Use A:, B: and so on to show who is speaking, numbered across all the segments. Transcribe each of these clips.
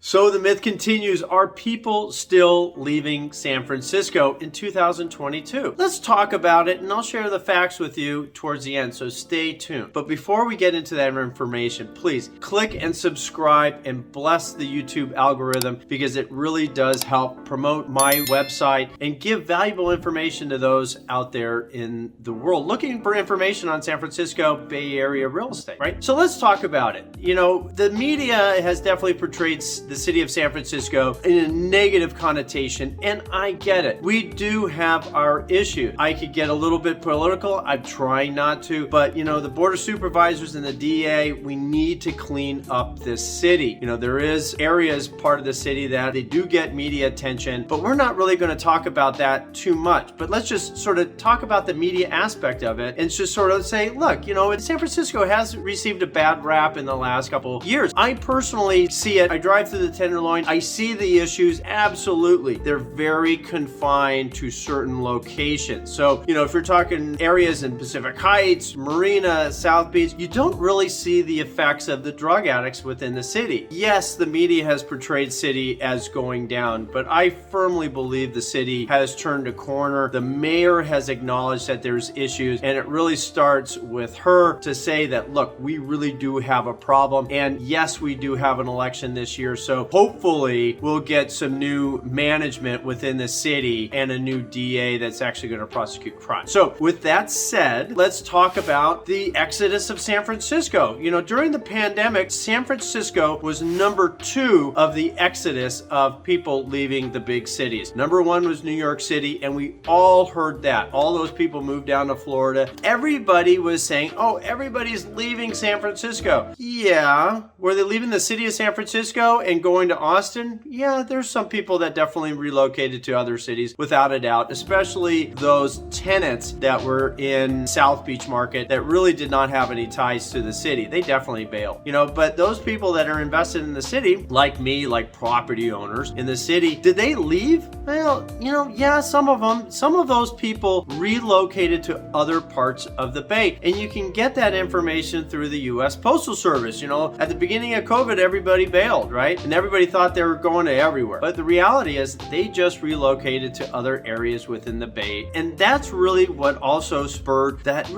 A: So the myth continues, are people still leaving San Francisco in 2022? Let's talk about it, and I'll share the facts with you towards the end, so stay tuned. But before we get into that information, please click and subscribe and bless the YouTube algorithm, because it really does help promote my website and give valuable information to those out there in the world looking for information on San Francisco Bay Area real estate, right? So let's talk about it. You know, the media has definitely portrayed the city of San Francisco in a negative connotation, and I get it. We do have our issues. I could get a little bit political. I'm trying not to, but you know, the Board of Supervisors and the DA, we need to clean up this city. You know, there is areas, part of the city that they do get media attention, but we're not really going to talk about that too much. But let's just sort of talk about the media aspect of it and just sort of say, look, you know, San Francisco has received a bad rap in the last couple of years. I personally see it. I drive through the Tenderloin. I see the issues. Absolutely. They're very confined to certain locations. So, you know, if you're talking areas in Pacific Heights, Marina, South Beach, you don't really see the effects of the drug addicts within the city. Yes, the media has portrayed city as going down, but I firmly believe the city has turned a corner. The mayor has acknowledged that there's issues, and it really starts with her to say that, look, we really do have a problem. And yes, we do have an election this year. So hopefully we'll get some new management within the city and a new DA that's actually going to prosecute crime. So with that said, let's talk about the exodus of San Francisco. You know, during the pandemic, San Francisco was number 2 of the exodus of people leaving the big cities. Number 1 was New York City, and we all heard that. All those people moved down to Florida. Everybody was saying, oh, everybody's leaving San Francisco. Yeah. Were they leaving the city of San Francisco and going to Austin? Yeah, there's some people that definitely relocated to other cities without a doubt, especially those tenants that were in South Beach market that really did not have any ties to the city. They definitely bailed, you know, but those people that are invested in the city, like me, like property owners in the city, did they leave? Well, you know, yeah, some of them. Some of those people relocated to other parts of the Bay, and you can get that information through the U.S. Postal Service. You know, at the beginning of COVID, everybody bailed, right? And everybody thought they were going to everywhere. But the reality is they just relocated to other areas within the Bay. And that's really what also spurred that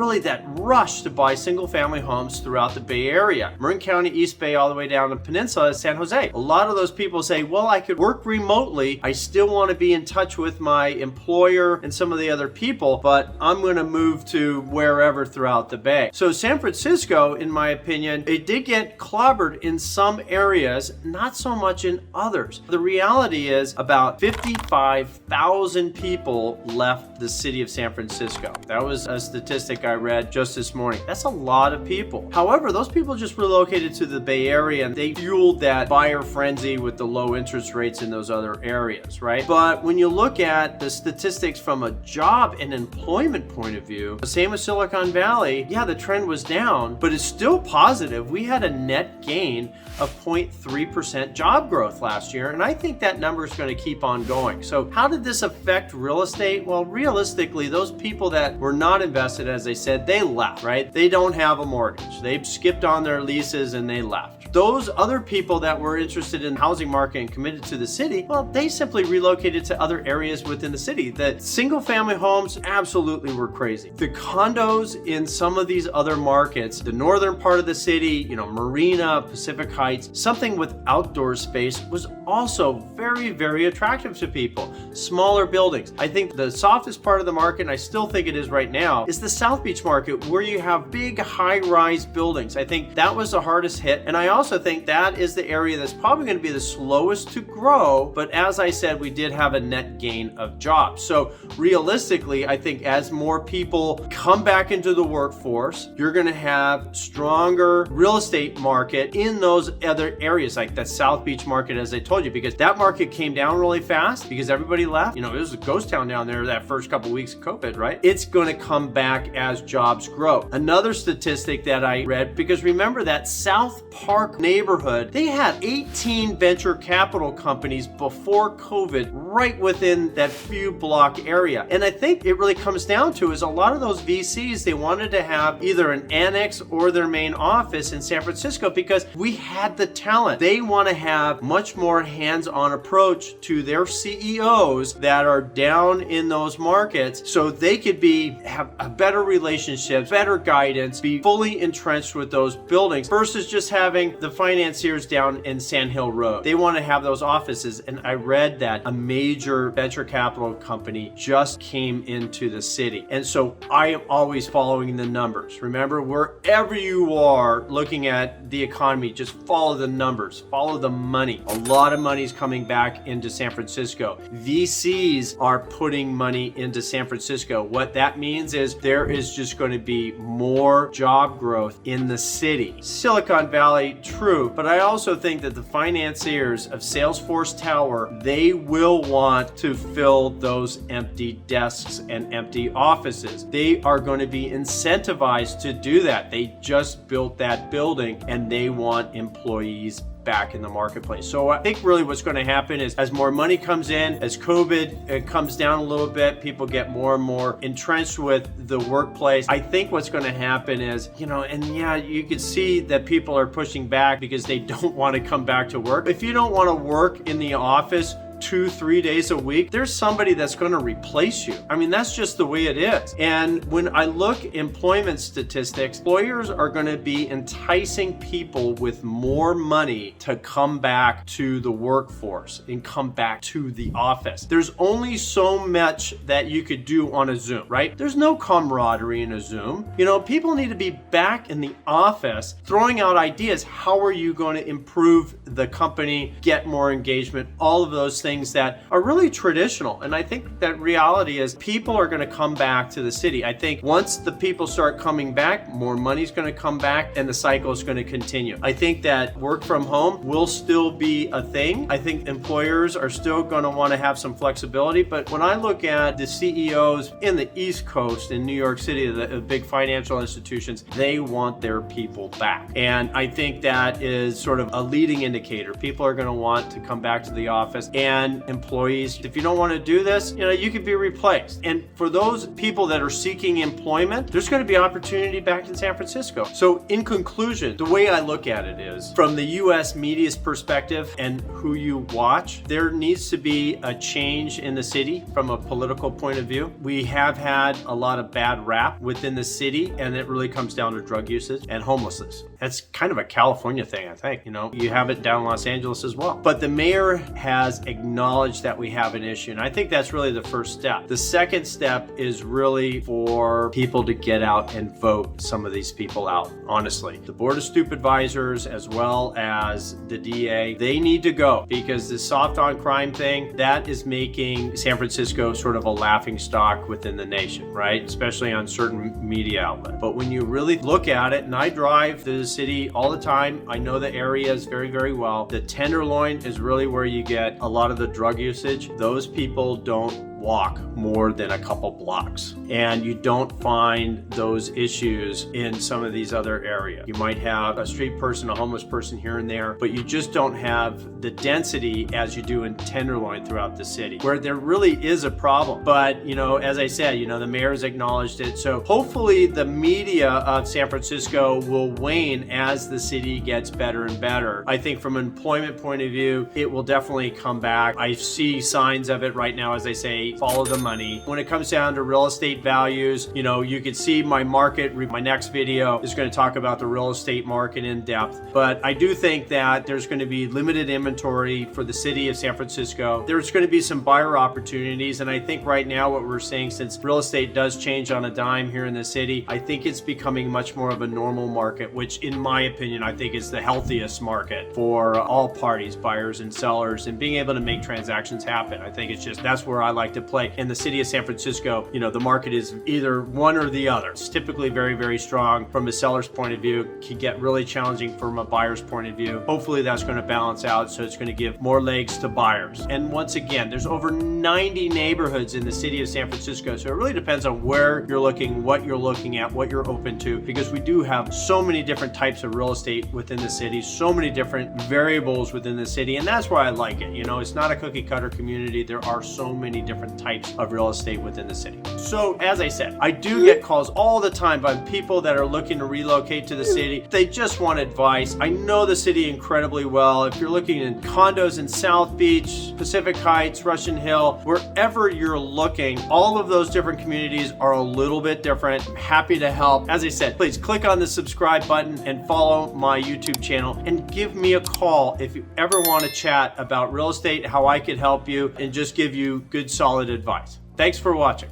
A: rush to buy single family homes throughout the Bay Area. Marin County, East Bay, all the way down to Peninsula, San Jose. A lot of those people say, well, I could work remotely. I still want to be in touch with my employer and some of the other people, but I'm going to move to wherever throughout the Bay. So San Francisco, in my opinion, it did get clobbered in some areas, not so much in others. The reality is about 55,000 people left the city of San Francisco. That was a statistic I read just this morning. That's a lot of people. However, those people just relocated to the Bay Area, and they fueled that buyer frenzy with the low interest rates in those other areas, right? But when you look at the statistics from a job and employment point of view, same with Silicon Valley, yeah, the trend was down, but it's still positive. We had a net gain of 0.3% job growth last year, and I think that number is going to keep on going. So how did this affect real estate? Well, realistically, those people that were not invested, as I said, they left, right? They don't have a mortgage. They've skipped on their leases and they left. Those other people that were interested in the housing market and committed to the city, well, they simply relocated to other areas within the city. The single family homes absolutely were crazy. The condos in some of these other markets, the northern part of the city, you know, Marina, Pacific Heights, something with outdoor space was also very, very attractive to people. Smaller buildings. I think the softest part of the market, and I still think it is right now, is the South Beach market, where you have big high-rise buildings. I think that was the hardest hit, and I also think that is the area that's probably going to be the slowest to grow, but as I said, we did have a net gain of jobs. So realistically, I think as more people come back into the workforce, you're going to have stronger real estate market in those other areas, like that South Beach market, as I told you, because that market came down really fast because everybody left. You know, it was a ghost town down there that first couple of weeks of COVID, right? It's going to come back as jobs grow. Another statistic that I read, because remember that South Park neighborhood, they had 18 venture capital companies before COVID right within that few block area. And I think it really comes down to is a lot of those VCs, they wanted to have either an annex or their main office in San Francisco because we had the talent. They want to have much more hands-on approach to their CEOs that are down in those markets so they could have a better relationships, better guidance, be fully entrenched with those buildings versus just having the financiers down in Sand Hill Road. They want to have those offices. And I read that a major venture capital company just came into the city. And so I am always following the numbers. Remember, wherever you are looking at the economy, just follow the numbers, follow the money. A lot of money is coming back into San Francisco. VCs are putting money into San Francisco. What that means is there is just going to be more job growth in the city. Silicon Valley, true, but I also think that the financiers of Salesforce Tower, they will want to fill those empty desks and empty offices. They are going to be incentivized to do that. They just built that building and they want employees back in the marketplace. So I think really what's going to happen is as more money comes in, as COVID comes down a little bit, people get more and more entrenched with the workplace. I think what's going to happen is, you could see that people are pushing back because they don't want to come back to work. If you don't want to work in the office 2-3 days a week, there's somebody that's going to replace you. I mean, that's just the way it is. And when I look at employment statistics, employers are going to be enticing people with more money to come back to the workforce and come back to the office. There's only so much that you could do on a Zoom, right? There's no camaraderie in a Zoom. People need to be back in the office throwing out ideas. How are you going to improve the company, get more engagement, all of those things that are really traditional. And I think that reality is people are going to come back to the city. I think once the people start coming back, more money's going to come back and the cycle is going to continue. I think that work from home will still be a thing. I think employers are still going to want to have some flexibility. But when I look at the CEOs in the East Coast, in New York City, the big financial institutions, they want their people back. And I think that is sort of a leading indicator. People are going to want to come back to the office. And employees, if you don't want to do this, you could be replaced. And for those people that are seeking employment, there's going to be opportunity back in San Francisco. So in conclusion, the way I look at it is from the US media's perspective and who you watch, there needs to be a change in the city from a political point of view. We have had a lot of bad rap within the city, and it really comes down to drug usage and homelessness. That's kind of a California thing, I think. You have it down in Los Angeles as well. But the mayor has acknowledge that we have an issue. And I think that's really the first step. The second step is really for people to get out and vote some of these people out, honestly. The Board of Stoop Advisors, as well as the DA, they need to go because the soft on crime thing, that is making San Francisco sort of a laughing stock within the nation, right? Especially on certain media outlets. But when you really look at it, and I drive through the city all the time, I know the areas very, very well. The Tenderloin is really where you get a lot of the drug usage. Those people don't walk more than a couple blocks. And you don't find those issues in some of these other areas. You might have a street person, a homeless person here and there, but you just don't have the density as you do in Tenderloin throughout the city, where there really is a problem. But, as I said, the mayor's acknowledged it. So hopefully the media of San Francisco will wane as the city gets better and better. I think from an employment point of view, it will definitely come back. I see signs of it right now, as I say, follow the money. When it comes down to real estate values, you could see my next video is going to talk about the real estate market in depth. But I do think that there's going to be limited inventory for the city of San Francisco. There's going to be some buyer opportunities. And I think right now what we're seeing, since real estate does change on a dime here in the city, I think it's becoming much more of a normal market, which in my opinion, I think is the healthiest market for all parties, buyers and sellers, and being able to make transactions happen. I think that's where I like to play. In the city of San Francisco, you know, the market is either one or the other. It's typically very, very strong from a seller's point of view. It can get really challenging from a buyer's point of view. Hopefully that's going to balance out, so it's going to give more legs to buyers. And once again, there's over 90 neighborhoods in the city of San Francisco, so it really depends on where you're looking, what you're looking at, what you're open to, because we do have so many different types of real estate within the city, so many different variables within the city, and that's why I like it. You know, it's not a cookie cutter community. There are so many different types of real estate within the city. So as I said, I do get calls all the time by people that are looking to relocate to the city. They just want advice. I know the city incredibly well. If you're looking in condos in South Beach, Pacific Heights, Russian Hill, wherever you're looking, all of those different communities are a little bit different. I'm happy to help. As I said, please click on the subscribe button and follow my YouTube channel, and give me a call if you ever want to chat about real estate, how I could help you, and just give you good, solid advice. Thanks for watching.